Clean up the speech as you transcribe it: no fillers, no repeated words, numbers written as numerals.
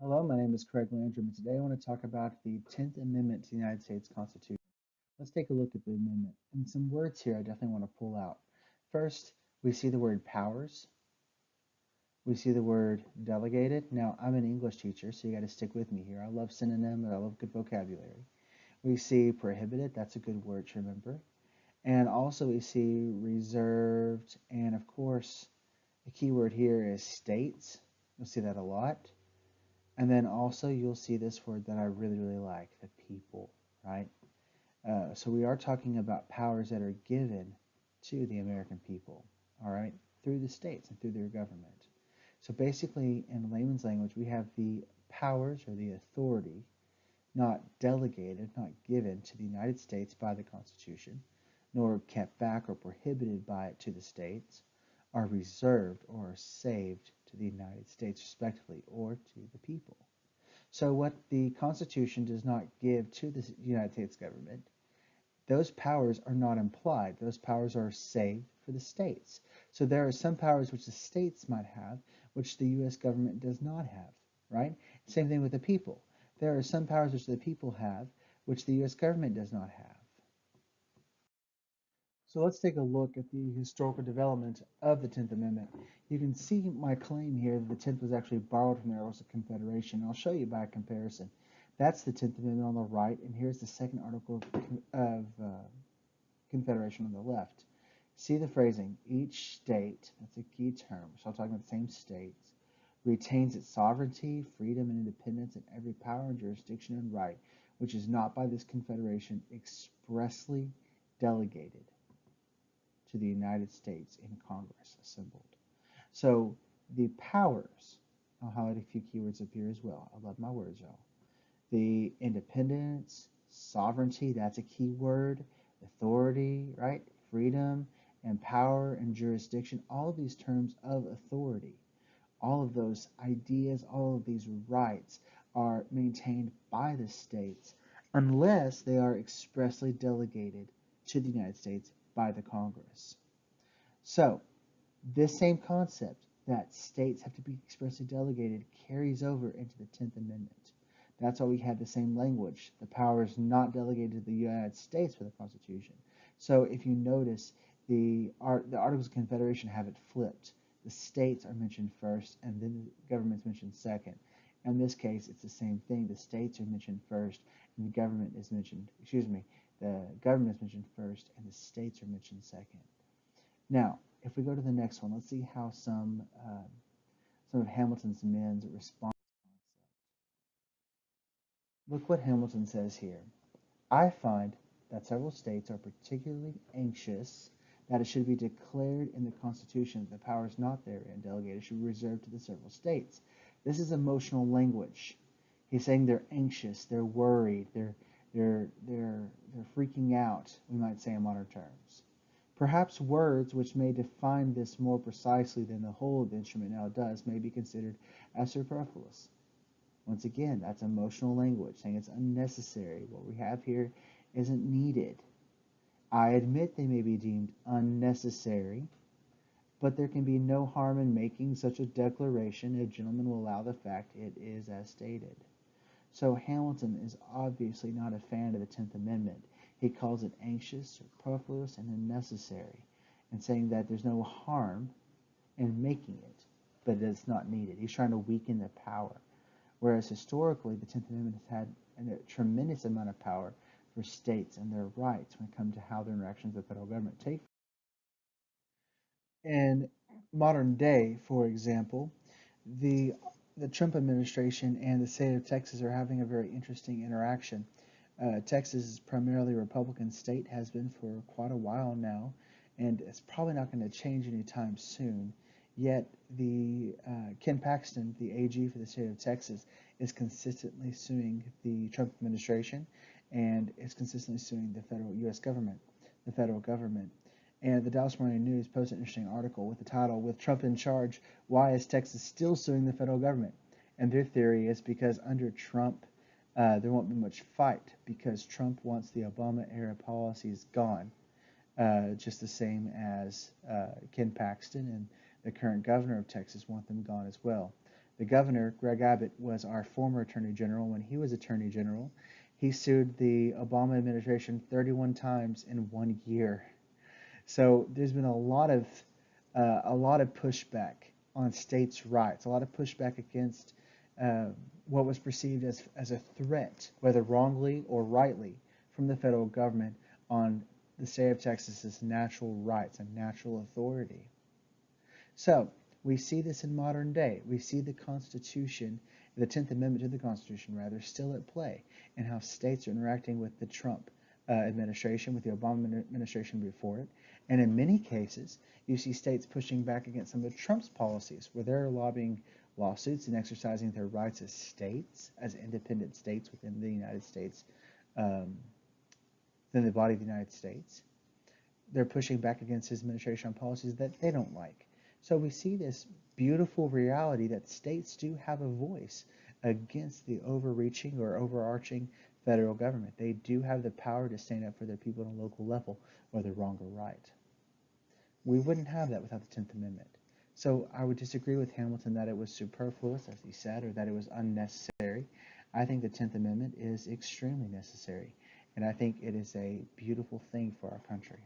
Hello, my name is Craig Landrum, and today I want to talk about the 10th Amendment to the United States Constitution. Let's take a look at the amendment. And some words here I definitely want to pull out. First, we see the word powers. We see the word delegated. Now, I'm an English teacher, so you got to stick with me here. I love synonyms and I love good vocabulary. We see prohibited. That's a good word to remember. And also we see reserved. And of course, the key word here is states. You'll see that a lot. And then also you'll see this word that I really, really like, the people, right? So we are talking about powers that are given to the American people, all right, through the states and through their government. So basically, in layman's language, we have the powers or the authority not delegated, not given to the United States by the Constitution, nor kept back or prohibited by it to the states, are reserved or are saved to the United States respectively or to the people. So what the Constitution does not give to the United States government, those powers are not implied. Those powers are saved for the states. So there are some powers which the states might have, which the U.S. government does not have, right? Same thing with the people. There are some powers which the people have, which the U.S. government does not have. So let's take a look at the historical development of the 10th Amendment. You can see my claim here that the 10th was actually borrowed from the Articles of Confederation. I'll show you by comparison. That's the 10th Amendment on the right, and here's the second Article of Confederation on the left. See the phrasing, each state, that's a key term, so I'm talking about the same states, retains its sovereignty, freedom, and independence in every power and jurisdiction and right, which is not by this Confederation expressly delegated to the United States in Congress assembled. So the powers, I'll highlight a few keywords up here as well. I love my words, y'all. The independence, sovereignty, that's a key word, authority, right? Freedom and power and jurisdiction, all of these terms of authority, all of those ideas, all of these rights are maintained by the states unless they are expressly delegated to the United States by the Congress. So, this same concept that states have to be expressly delegated carries over into the 10th Amendment. That's why we have the same language. The power is not delegated to the United States for the Constitution. So if you notice, the Articles of Confederation have it flipped. The states are mentioned first, and then the government's mentioned second. In this case, it's the same thing. The states are mentioned first, and the government is mentioned, the government is mentioned first, and the states are mentioned second. Now, if we go to the next one, let's see how some of Hamilton's men respond. Look what Hamilton says here. I find that several states are particularly anxious that it should be declared in the Constitution that the powers not therein delegated should be reserved to the several states. This is emotional language. He's saying they're anxious, they're worried, they're freaking out, we might say in modern terms. Perhaps words which may define this more precisely than the whole of the instrument now does may be considered as superfluous. Once again, that's emotional language, saying it's unnecessary. What we have here isn't needed. I admit they may be deemed unnecessary, but there can be no harm in making such a declaration if gentlemen will allow the fact it is as stated. So Hamilton is obviously not a fan of the 10th Amendment. He calls it anxious, superfluous, and unnecessary, and saying that there's no harm in making it, but it's not needed. He's trying to weaken the power. Whereas historically, the 10th Amendment has had a tremendous amount of power for states and their rights when it comes to how their interactions with the federal government take. In modern day, for example, the the Trump administration and the state of Texas are having a very interesting interaction. Texas is primarily a Republican state, has been for quite a while now, and it's probably not going to change anytime soon. Yet the Ken Paxton, the AG for the state of Texas, is consistently suing the Trump administration, and is consistently suing the federal U.S. government, the federal government. And the Dallas Morning News posted an interesting article with the title, "With Trump in Charge, Why is Texas Still Suing the Federal Government?" And their theory is because under Trump, there won't be much fight because Trump wants the Obama era policies gone, just the same as Ken Paxton and the current governor of Texas want them gone as well. The governor, Greg Abbott, was our former attorney general. When he was attorney general, he sued the Obama administration 31 times in 1 year. So there's been a lot of pushback on states' rights, a lot of pushback against what was perceived as a threat, whether wrongly or rightly, from the federal government on the state of Texas's natural rights and natural authority. So we see this in modern day. We see the Constitution, the 10th Amendment to the Constitution, rather, still at play, and how states are interacting with the Trump administration, with the Obama administration before it. And in many cases, you see states pushing back against some of Trump's policies, where they're lobbying lawsuits and exercising their rights as states, as independent states within the United States, within the body of the United States. They're pushing back against his administration on policies that they don't like. So we see this beautiful reality that states do have a voice against the overreaching or overarching federal government. They do have the power to stand up for their people on a local level, whether wrong or right. We wouldn't have that without the 10th Amendment. So I would disagree with Hamilton that it was superfluous, as he said, or that it was unnecessary. I think the 10th Amendment is extremely necessary, and I think it is a beautiful thing for our country.